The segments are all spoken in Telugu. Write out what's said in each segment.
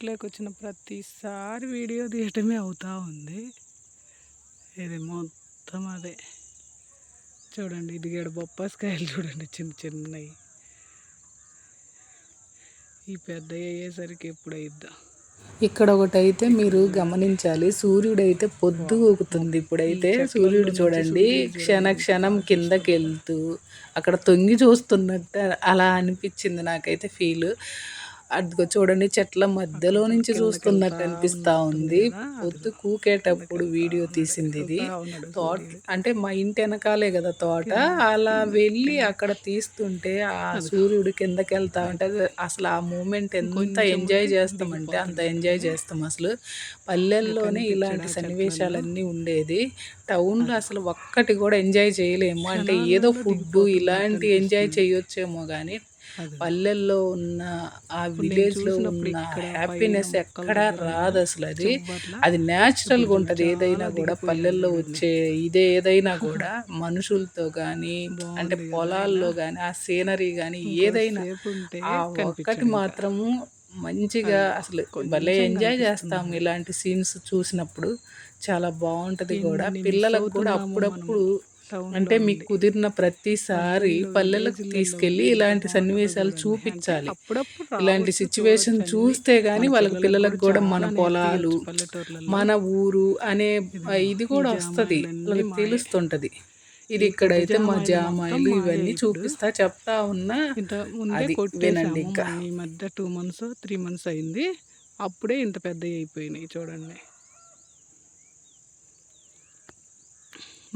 తోటలోకి వచ్చిన ప్రతిసారి వీడియో తీయటమే అవుతూ ఉంది. ఇది మొత్తం అదే చూడండి. ఇది గడ బొప్పాస్కాయలు చూడండి, చిన్న చిన్నవి. ఈ పెద్ద అయ్యేసరికి ఎప్పుడైద్దా. ఇక్కడ ఒకటైతే మీరు గమనించాలి, సూర్యుడైతే పొద్దు ఊగుతుంది. ఇప్పుడైతే సూర్యుడు చూడండి క్షణ క్షణం కిందకి వెళ్తూ అక్కడ తొంగి చూస్తున్నట్టు అలా అనిపించింది నాకైతే ఫీల్. అదిగో చూడండి, చెట్ల మధ్యలో నుంచి చూస్తున్నట్టు అనిపిస్తూ ఉంది. పొద్దు కూకేటప్పుడు వీడియో తీసింది ఇది. తోట అంటే మా ఇంటి వెనకాలే కదా తోట, అలా వెళ్ళి అక్కడ తీస్తుంటే ఆ సూర్యుడు కిందకి వెళ్తా ఉంటే అసలు ఆ మూమెంట్ ఎంత ఎంజాయ్ చేస్తామంటే అంత ఎంజాయ్ చేస్తాం. అసలు పల్లెల్లోనే ఇలాంటి సన్నివేశాలన్నీ ఉండేది. టౌన్లో అసలు ఒక్కటి కూడా ఎంజాయ్ చేయలేము. అంటే ఏదో ఫుడ్ ఇలాంటి ఎంజాయ్ చేయొచ్చేమో కానీ పల్లెల్లో ఉన్న ఆ విలేజ్లో ఉన్న హ్యాపీనెస్ ఎక్కడా రాదు అసలు. అది న్యాచురల్గా ఉంటుంది. ఏదైనా కూడా పల్లెల్లో వచ్చే ఏదైనా కూడా మనుషులతో కానీ అంటే పొలాల్లో కానీ ఆ సీనరీ కానీ ఏదైనా ఆ ఒక్కటి మాత్రము మంచిగా అసలు భలే ఎంజాయ్ చేస్తాము. ఇలాంటి సీన్స్ చూసినప్పుడు చాలా బాగుంటుంది కూడా. పిల్లలకు కూడా అప్పుడప్పుడు అంటే మీకు కుదిరిన ప్రతిసారి పల్లెలకు తీసుకెళ్ళి ఇలాంటి సన్నివేశాలు చూపించాలి. ఇలాంటి సిచ్యువేషన్ చూస్తే కానీ వాళ్ళకి పిల్లలకు కూడా మన పొలాలు మన ఊరు అనే ఇది కూడా వస్తుంది, వాళ్ళకి తెలుస్తుంటుంది. ఇది ఇక్కడైతే మా జామాయిలు ఇవన్నీ చూపిస్తా చెప్తా ఉన్నా. అది వినండి. ఇంకా ఈ మధ్య 2 months 3 months అయింది, అప్పుడే ఇంత పెద్దవి అయిపోయినాయి చూడండి.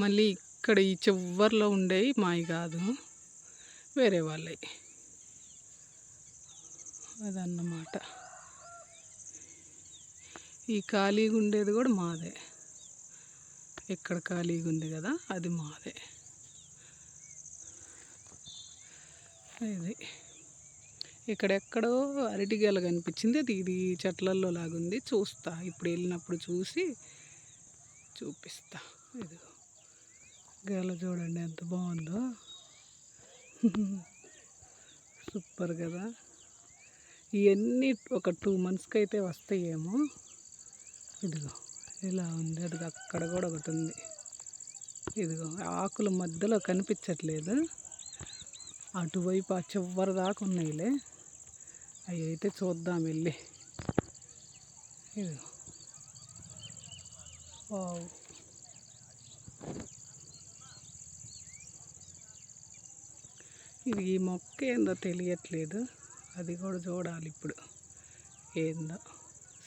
మళ్ళీ ఇక్కడ ఈ చివర్లో ఉండేవి మావి కాదు, వేరే వాళ్ళవి. అదన్నమాట. ఈ ఖాళీగా ఉండేది కూడా మాదే. ఇక్కడ ఖాళీగా ఉంది కదా, అది మాదే. ఇది ఇక్కడెక్కడో అరటిగేల కనిపించింది, అది ఇది చెట్లల్లో లాగుంది. చూస్తా ఇప్పుడు వెళ్ళినప్పుడు చూసి చూపిస్తా. ఇది గేల చూడండి ఎంత బాగుందో, సూపర్ కదా. ఇవన్నీ ఒక 2 monthsకి అయితే వస్తాయేమో. ఇదిగో ఇలా ఉంది. అది అక్కడ కూడా ఒకటి ఉంది. ఇదిగో ఆకుల మధ్యలో కనిపించట్లేదు, అటువైపు ఆ చివరి దాకా ఉన్నాయిలే. అవి అయితే చూద్దాం వెళ్ళి. ఇదిగో వావ్, ఇది ఈ మొక్క ఏందో తెలియట్లేదు, అది కూడా చూడాలి ఇప్పుడు ఏందో.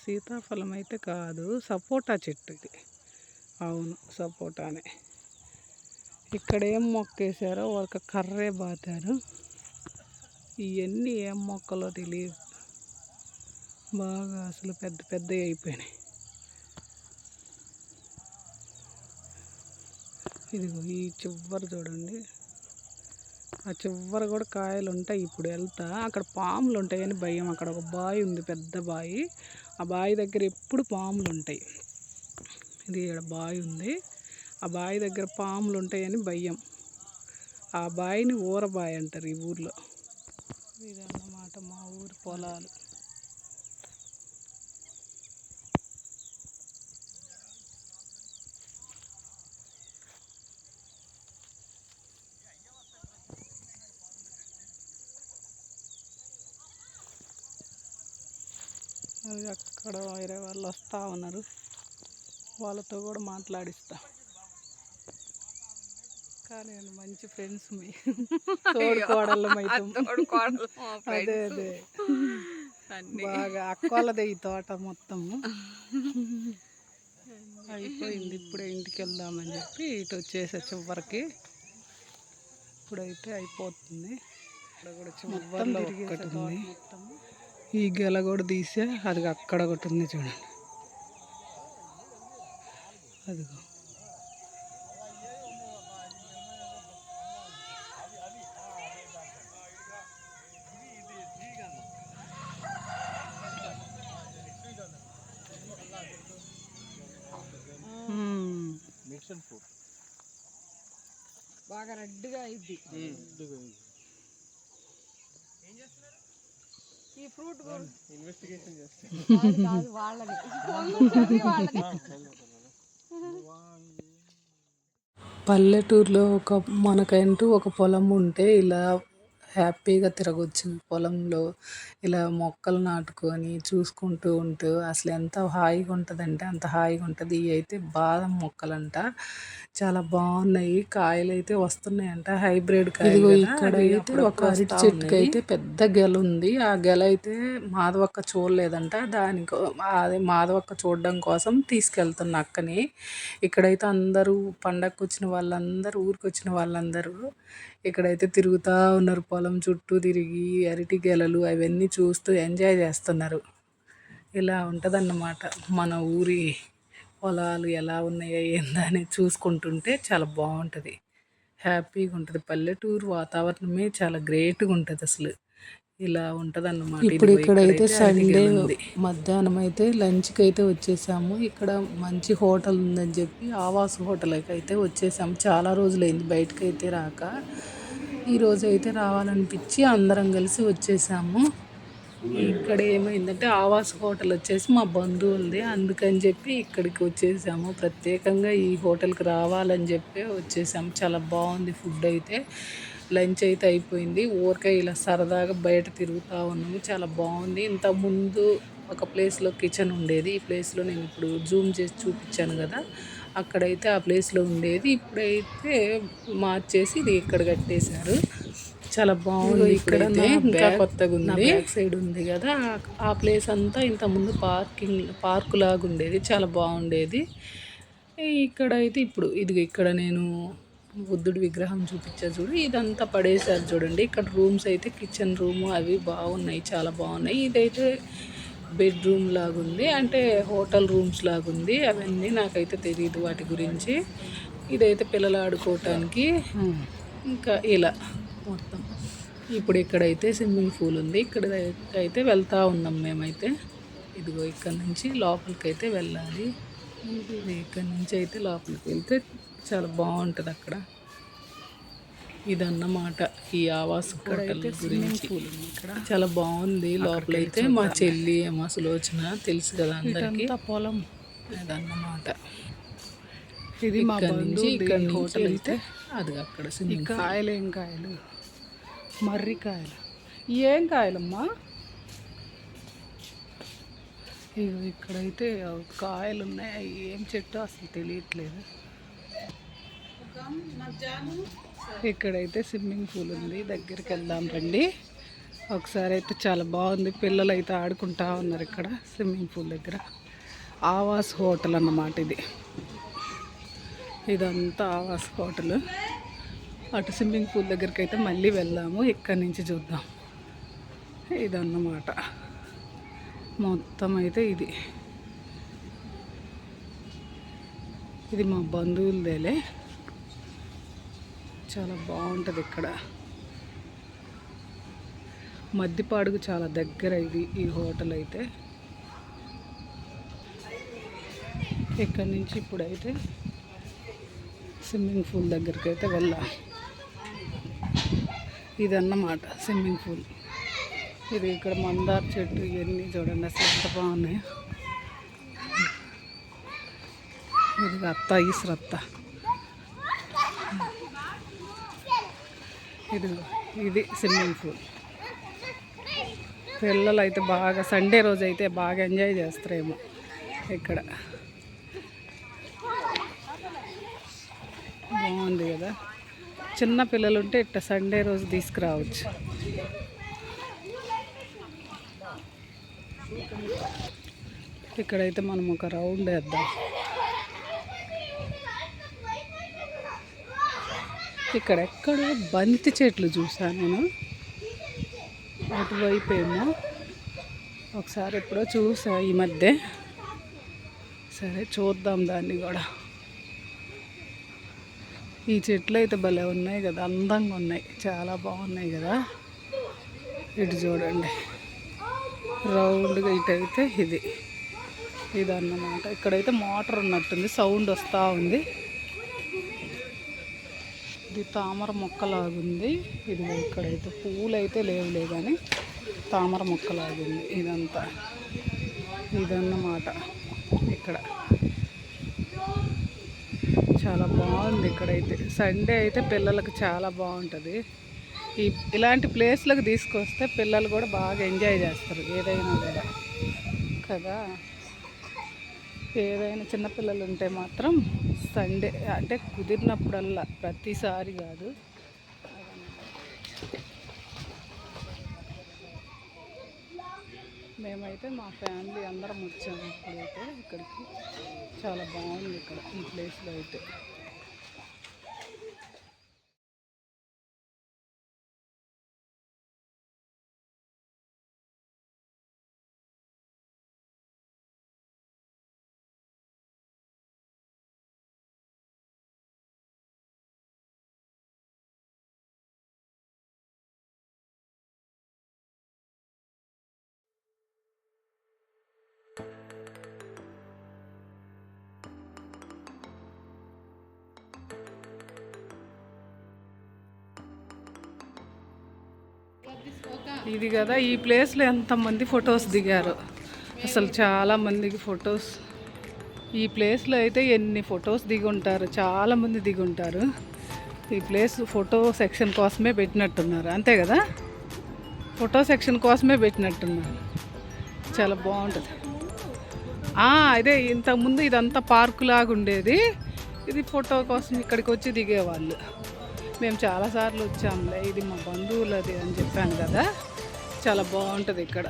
సీతాఫలం అయితే కాదు, సపోటా చెట్టు ఇది. అవును సపోటానే. ఇక్కడ ఏం మొక్క వేసారో ఒక కర్రే బాతారు. ఇవన్నీ ఏం మొక్కలో తెలియదు, బాగా అసలు పెద్ద పెద్దవి అయిపోయినాయి. ఇదిగో ఈ చివరి చూడండి, ఆ చివర కూడా కాయలు ఉంటాయి. ఇప్పుడు వెళ్తా, అక్కడ పాములు ఉంటాయని భయం. అక్కడ ఒక బావి ఉంది, పెద్ద బావి. ఆ బావి దగ్గర ఎప్పుడు పాములు ఉంటాయి. ఇది ఇక్కడ బావి ఉంది, ఆ బావి దగ్గర పాములు ఉంటాయని భయం. ఆ బావిని ఊరబావి అంటారు ఈ ఊర్లో. ఇదన్నమాట మా ఊరి పొలాలు. అది అక్కడ వేరే వాళ్ళు వస్తూ ఉన్నారు, వాళ్ళతో కూడా మాట్లాడిస్తా. కానీ మంచి ఫ్రెండ్స్ మీ తోడుకోడళ్ళు అదే అదే బాగా అక్కోలదే ఈ తోట మొత్తము. అయిపోయింది, ఇప్పుడే ఇంటికి వెళ్దామని చెప్పి ఇటు వచ్చేసా చివరికి. ఇప్పుడైతే అయిపోతుంది. ఇక్కడ కూడా చివరిలో ఒక్కటి ఉంది, ఈ గెల కూడా తీసే అది అక్కడ ఒకటి ఉంది చూడండి. అదిగో బాగా రెడ్గా అయింది. ఈ ఫ్రూట్ ఇన్వెస్టిగేషన్ చేస్తాను. పల్లెటూరులో మనకంటూ ఒక పొలం ఉంటే ఇలా హ్యాపీగా తిరగొచ్చు పొలంలో. ఇలా మొక్కలు నాటుకొని చూసుకుంటూ ఉంటూ అసలు ఎంత హాయిగా ఉంటుందంటే అంత హాయిగా ఉంటుంది. ఇవి అయితే బాదం మొక్కలంట, చాలా బాగున్నాయి. కాయలు అయితే వస్తున్నాయంట, హైబ్రిడ్ కాయలు. ఇక్కడ అయితే ఒక అరటి చెట్టుకి అయితే పెద్ద గెల ఉంది. ఆ గెల అయితే మాధవక్క చూడలేదంట, దానికి అదే మాధవక్క చూడడం కోసం తీసుకెళ్తున్న అక్కని. ఇక్కడైతే అందరూ పండగకు వచ్చిన వాళ్ళందరూ, ఊరికి వచ్చిన వాళ్ళందరూ ఇక్కడైతే తిరుగుతూ ఉన్నారు. పొలం చుట్టూ తిరిగి అరటి గెలలు అవన్నీ చూస్తూ ఎంజాయ్ చేస్తున్నారు. ఇలా ఉంటుందన్నమాట మన ఊరి పొలాలు ఎలా ఉన్నాయో ఏందని చూసుకుంటుంటే చాలా బాగుంటుంది, హ్యాపీగా ఉంటుంది. పల్లెటూరు వాతావరణమే చాలా గ్రేట్గా ఉంటుంది అసలు. ఇలా ఉంటుందన్నమాట. ఇప్పుడు ఇక్కడైతే సండే మధ్యాహ్నం అయితే లంచ్కి అయితే వచ్చేసాము. ఇక్కడ మంచి హోటల్ ఉందని చెప్పి ఆవాస్ హోటల్కి అయితే వచ్చేసాము. చాలా రోజులైంది బయటకు అయితే రాక. ఈరోజు అయితే రావాలనిపించి అందరం కలిసి వచ్చేసాము. ఇక్కడ ఏమైందంటే ఆవాస్ హోటల్ వచ్చేసి మా బంధువులది, అందుకని చెప్పి ఇక్కడికి వచ్చేసాము. ప్రత్యేకంగా ఈ హోటల్కి రావాలని చెప్పి వచ్చేసాము. చాలా బాగుంది ఫుడ్ అయితే. లంచ్ అయితే అయిపోయింది. ఊరికే ఇలా సరదాగా బయట తిరుగుతూ ఉన్నాము. చాలా బాగుంది. ఇంతకుముందు ఒక ప్లేస్లో కిచెన్ ఉండేది. ఈ ప్లేస్లో నేను ఇప్పుడు జూమ్ చేసి చూపించాను కదా, అక్కడైతే ఆ ప్లేస్లో ఉండేది. ఇప్పుడైతే మార్చేసి ఇది ఇక్కడ కట్టేశారు. చాలా బాగుంది. ఇక్కడ ఇంకా కొత్తగా ఉంది. బ్యాక్ సైడ్ ఉంది కదా, ఆ ప్లేస్ అంతా ఇంతకుముందు పార్కు లాగా ఉండేది, చాలా బాగుండేది. ఇక్కడైతే ఇప్పుడు ఇది ఇక్కడ నేను బుద్ధుడి విగ్రహం చూపించా చూడు, ఇదంతా పడేశారు చూడండి. ఇక్కడ రూమ్స్ అయితే కిచెన్ రూము అవి బాగున్నాయి, చాలా బాగున్నాయి. ఇదైతే బెడ్రూమ్ లాగుంది, అంటే హోటల్ రూమ్స్ లాగుంది. అవన్నీ నాకైతే తెలియదు వాటి గురించి. ఇదైతే పిల్లలు ఆడుకోవటానికి. ఇంకా ఇలా మొత్తం ఇప్పుడు ఇక్కడైతే స్విమ్మింగ్ పూల్ ఉంది. ఇక్కడ అయితే వెళ్తూ ఉన్నాం మేమైతే. ఇదిగో ఇక్కడ నుంచి లోపలికి అయితే వెళ్ళాలి. ఇక్కడ నుంచి అయితే లోపలికి వెళ్తే చాలా బాగుంటుంది అక్కడ. ఇదన్నమాట ఈ ఆవాస్ హోటల్ గురించి. ఇక్కడ చాలా బాగుంది. లోపలైతే మా చెల్లి మా సులోచన తెలుసు కదా అందరికీ. పొలం అదన్నమాట. ఇది మా నుంచి ఇక్కడ హోటల్ అయితే అది అక్కడ కాయలు. ఏం కాయలు? మర్రికాయలు. ఏం కాయలమ్మా? ఇక్కడైతే కాయలు ఉన్నాయి. ఏం చెట్టు అసలు తెలియట్లేదు. ఇక్కడైతే స్విమ్మింగ్ పూల్ ఉంది, దగ్గరికి వెళ్దాం రండి. ఒకసారి అయితే చాలా బాగుంది. పిల్లలు అయితే ఆడుకుంటా ఉన్నారు ఇక్కడ స్విమ్మింగ్ పూల్ దగ్గర. ఆవాస్ హోటల్ అన్నమాట ఇది. ఇదంతా ఆవాస్ హోటల్. అటు స్విమ్మింగ్ పూల్ దగ్గరికి అయితే మళ్ళీ వెళ్దాము, ఇక్కడి నుంచి చూద్దాం. ఇదన్నమాట మొత్తం అయితే. ఇది మా బంధువులదేలే, చాలా బాగుంటుంది ఇక్కడ. మద్దిపాడుకు చాలా దగ్గర ఇది ఈ హోటల్ అయితే. ఇక్కడి నుంచి ఇప్పుడైతే స్విమ్మింగ్ పూల్ దగ్గరికి అయితే వెళ్ళాం. ఇదన్నమాట స్విమ్మింగ్ పూల్. ఇది ఇక్కడ మందార చెట్టు ఇవన్నీ చూడండి అసలు ఎంత బాగున్నాయి. ఇది అత్త ఈశ్వరత్త. ఇది స్విమ్మింగ్ పూల్. పిల్లలు అయితే బాగా సండే రోజు అయితే బాగా ఎంజాయ్ చేస్తారేమో ఇక్కడ. బాగుంది కదా. చిన్న పిల్లలు ఉంటే ఇట్లా సండే రోజు తీసుకురావచ్చు. ఇక్కడైతే మనం ఒక రౌండ్ వేద్దాం. ఇక్కడెక్కడో బంతి చెట్లు చూసాను నేను, అటువైపు ఏమో ఒకసారి ఎప్పుడో చూసా ఈ మధ్య. సరే చూద్దాం దాన్ని కూడా. ఈ చెట్లు అయితే భలే ఉన్నాయి కదా, అందంగా ఉన్నాయి, చాలా బాగున్నాయి కదా. ఇటు చూడండి రౌండ్గా. ఇటైతే ఇది అన్నమాట. ఇక్కడైతే మోటార్ ఉన్నట్టుంది, సౌండ్ వస్తూ ఉంది. ఇది తామర మొక్కలాగుంది. ఇది ఇక్కడైతే పూలు అయితే లేవులే కానీ తామర మొక్కలాగింది ఇదంతా. ఇదన్నమాట ఇక్కడ. చాలా బాగుంది ఇక్కడైతే. సండే అయితే పిల్లలకు చాలా బాగుంటుంది. ఇలాంటి ప్లేస్లకు తీసుకొస్తే పిల్లలు కూడా బాగా ఎంజాయ్ చేస్తారు ఏదైనా కూడా కదా. ఏదైనా చిన్నపిల్లలు ఉంటే మాత్రం సండే అంటే కుదిరినప్పుడల్లా, ప్రతిసారి కాదు. మేమైతే మా ఫ్యామిలీ అందరం వచ్చాము ఇప్పుడైతే ఇక్కడికి. చాలా బాగుంది ఇక్కడ ఈ ప్లేస్లో అయితే. ఇది కదా ఈ ప్లేస్లో ఎంతమంది ఫొటోస్ దిగారు అసలు. చాలామందికి ఫొటోస్ ఈ ప్లేస్లో అయితే ఎన్ని ఫొటోస్ దిగి ఉంటారు, చాలామంది దిగి ఉంటారు. ఈ ప్లేస్ ఫోటో సెక్షన్ కోసమే పెట్టినట్టున్నారు, అంతే కదా. ఫోటో సెక్షన్ కోసమే పెట్టినట్టున్నారు. చాలా బాగుంటుంది. అదే ఇంతకుముందు ఇదంతా పార్కు లాగా ఉండేది. ఇది ఫోటో కోసం ఇక్కడికి వచ్చి దిగేవాళ్ళు. మేము చాలాసార్లు వచ్చాములే. ఇది మా బంధువులది అని చెప్పాను కదా. చాలా బాగుంటుంది ఇక్కడ.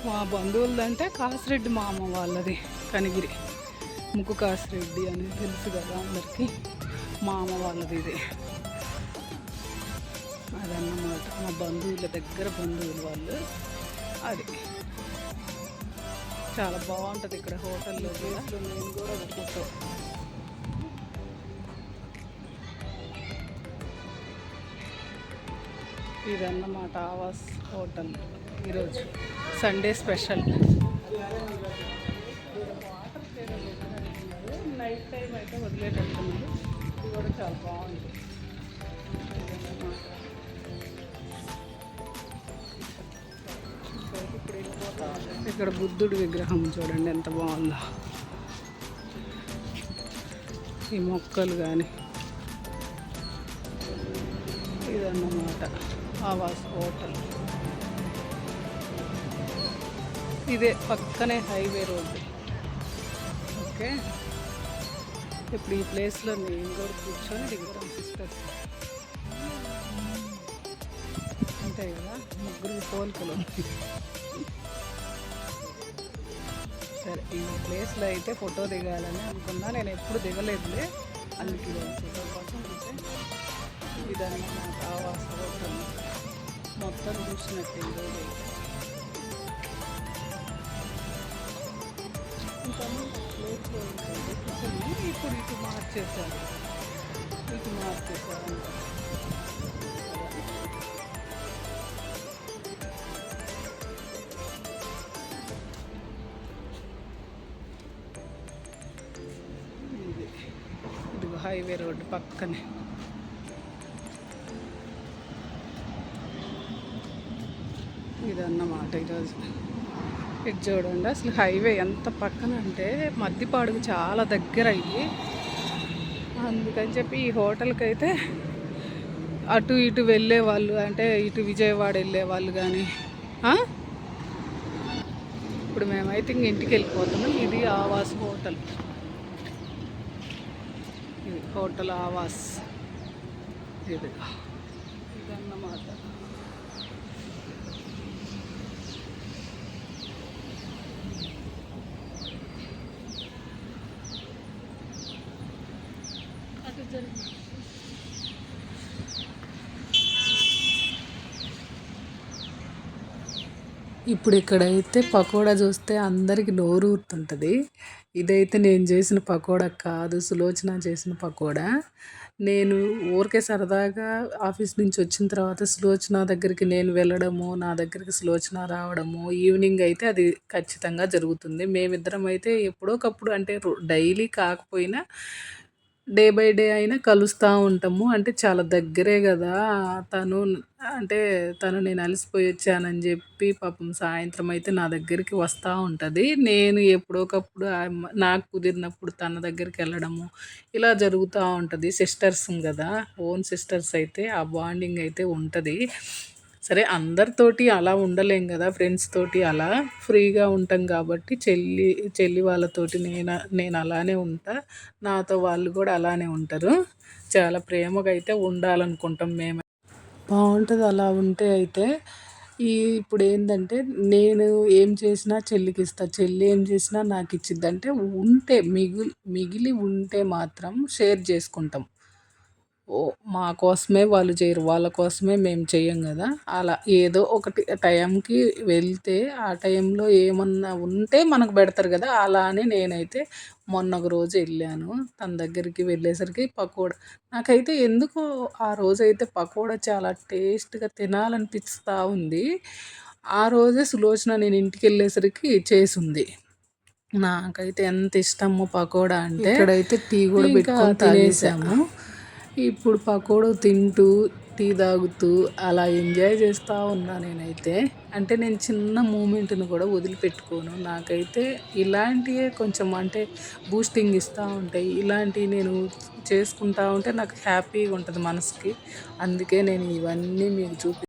మా బంధువులది అంటే కాసిరెడ్డి మామ వాళ్ళది, కనిగిరి ముక్కు కాసిరెడ్డి అని తెలుసు కదా అందరికీ. మామ వాళ్ళది ఇది. అదన్నమాట మా బంధువుల దగ్గర బంధువులు వాళ్ళు. అది చాలా బాగుంటుంది ఇక్కడ హోటల్లో కూడా. నేను కూడా ఒక ఫోటో. ఇదన్నమాట ఆవాస్ హోటల్ ఈరోజు సండే స్పెషల్. నైట్ టైం అయితే వదిలేటట్టున్నారు. ఇది కూడా చాలా బాగుంది. ఇక్కడ బుద్ధుడి విగ్రహం చూడండి ఎంత బాగుందో. ఈ మొక్కలు కానీ. ఇదన్నమాట ఆవాస్ హోటల్. ఇదే పక్కనే హైవే రోడ్డు. ఓకే, ఇప్పుడు ఈ ప్లేస్లో నేను కూడా కూర్చొని దిగుతాం సిస్టర్స్. అంతే కదా, ముగ్గురికి పోలికలు. సరే, ఈ ప్లేస్లో అయితే ఫోటో దిగాలని అనుకున్నా. నేను ఎప్పుడు దిగలేదులే, అందుకే ఫోటో కోసం అయితే. ఇదన్నమాట ఆవాస్ హోటల్ మొత్తం చూసినట్టు ఈరోజు అయితే. ఇంకా ప్లేస్లో ఉంటుంది కిచెన్ని. ఇప్పుడు ఇటు మార్చేశారు. ఇది హైవే రోడ్డు పక్కనే. ఇదన్నమాట ఈరోజు. ఇది చూడండి అసలు హైవే ఎంత పక్కన అంటే మద్దిపాడుకు చాలా దగ్గర అయ్యి. అందుకని చెప్పి ఈ హోటల్కి అయితే అటు ఇటు వెళ్ళే వాళ్ళు, అంటే ఇటు విజయవాడ వెళ్ళే వాళ్ళు కానీ. ఇప్పుడు మేమైతే ఇంక ఇంటికి వెళ్ళిపోతున్నాం. ఇది ఆవాస్ హోటల్. ఇది హోటల్ ఆవాస్. ఇదన్నమాట. ఇప్పుడు ఇక్కడైతే పకోడా చూస్తే అందరికి నోరు ఊరుతుంటుంది. ఇదైతే నేను చేసిన పకోడా కాదు, సులోచన చేసిన పకోడా. నేను ఊరికే సరదాగా ఆఫీస్ నుంచి వచ్చిన తర్వాత సులోచన దగ్గరికి నేను వెళ్ళడము, నా దగ్గరికి సులోచన రావడము. ఈవినింగ్ అయితే అది ఖచ్చితంగా జరుగుతుంది. మేమిద్దరం అయితే ఎప్పుడోకప్పుడు, అంటే డైలీ కాకపోయినా డే బై డే అయినా కలుస్తూ ఉంటాము. అంటే చాలా దగ్గరే కదా తను. అంటే తను నేను అలసిపోయి వచ్చానని చెప్పి పాపం సాయంత్రం అయితే నా దగ్గరికి వస్తూ ఉంటుంది. నేను ఎప్పుడోకప్పుడు నాకు కుదిరినప్పుడు తన దగ్గరికి వెళ్ళడము ఇలా జరుగుతూ ఉంటుంది. సిస్టర్స్ కదా, ఓన్ సిస్టర్స్ అయితే ఆ బాండింగ్ అయితే ఉంటుంది. సరే అందరితోటి అలా ఉండలేం కదా, ఫ్రెండ్స్ తోటి అలా ఫ్రీగా ఉంటాం కాబట్టి చెల్లి వాళ్ళతోటి నేను అలానే ఉంటా. నాతో వాళ్ళు కూడా అలానే ఉంటారు. చాలా ప్రేమగా అయితే ఉండాలనుకుంటాం మేము. బాగుంటుంది అలా ఉంటే అయితే. ఇప్పుడు ఏంటంటే నేను ఏం చేసినా చెల్లికి ఇస్తా, చెల్లి ఏం చేసినా నాకు ఇచ్చిద్ది. అంటే ఉంటే మిగిలి ఉంటే మాత్రం షేర్ చేసుకుంటాం. ఓ మా కోసమే వాళ్ళు చేయరు, వాళ్ళ కోసమే మేము చెయ్యం కదా. అలా ఏదో ఒకటి టైంకి వెళ్తే ఆ టైంలో ఏమన్నా ఉంటే మనకు పెడతారు కదా. అలా అని నేనైతే మొన్న ఒక రోజు వెళ్ళాను తన దగ్గరికి. వెళ్ళేసరికి పకోడా నాకైతే ఎందుకో ఆ రోజైతే పకోడా చాలా టేస్ట్గా తినాలనిపిస్తూ ఉంది. ఆ రోజే సులోచన నేను ఇంటికి వెళ్ళేసరికి చేసింది. నాకైతే ఎంత ఇష్టమో పకోడా అంటే. ఇక్కడైతే టీ కూడా పెట్టుకొని తినేసాము. ఇప్పుడు పకోడా తింటూ టీ తాగుతూ అలా ఎంజాయ్ చేస్తూ ఉన్నా నేనైతే. అంటే నేను చిన్న మూమెంట్ని కూడా వదిలిపెట్టుకోను. నాకైతే ఇలాంటివే కొంచెం అంటే బూస్టింగ్ ఇస్తూ ఉంటాయి. ఇలాంటివి నేను చేసుకుంటా ఉంటే నాకు హ్యాపీగా ఉంటుంది మనసుకి. అందుకే నేను ఇవన్నీ మీకు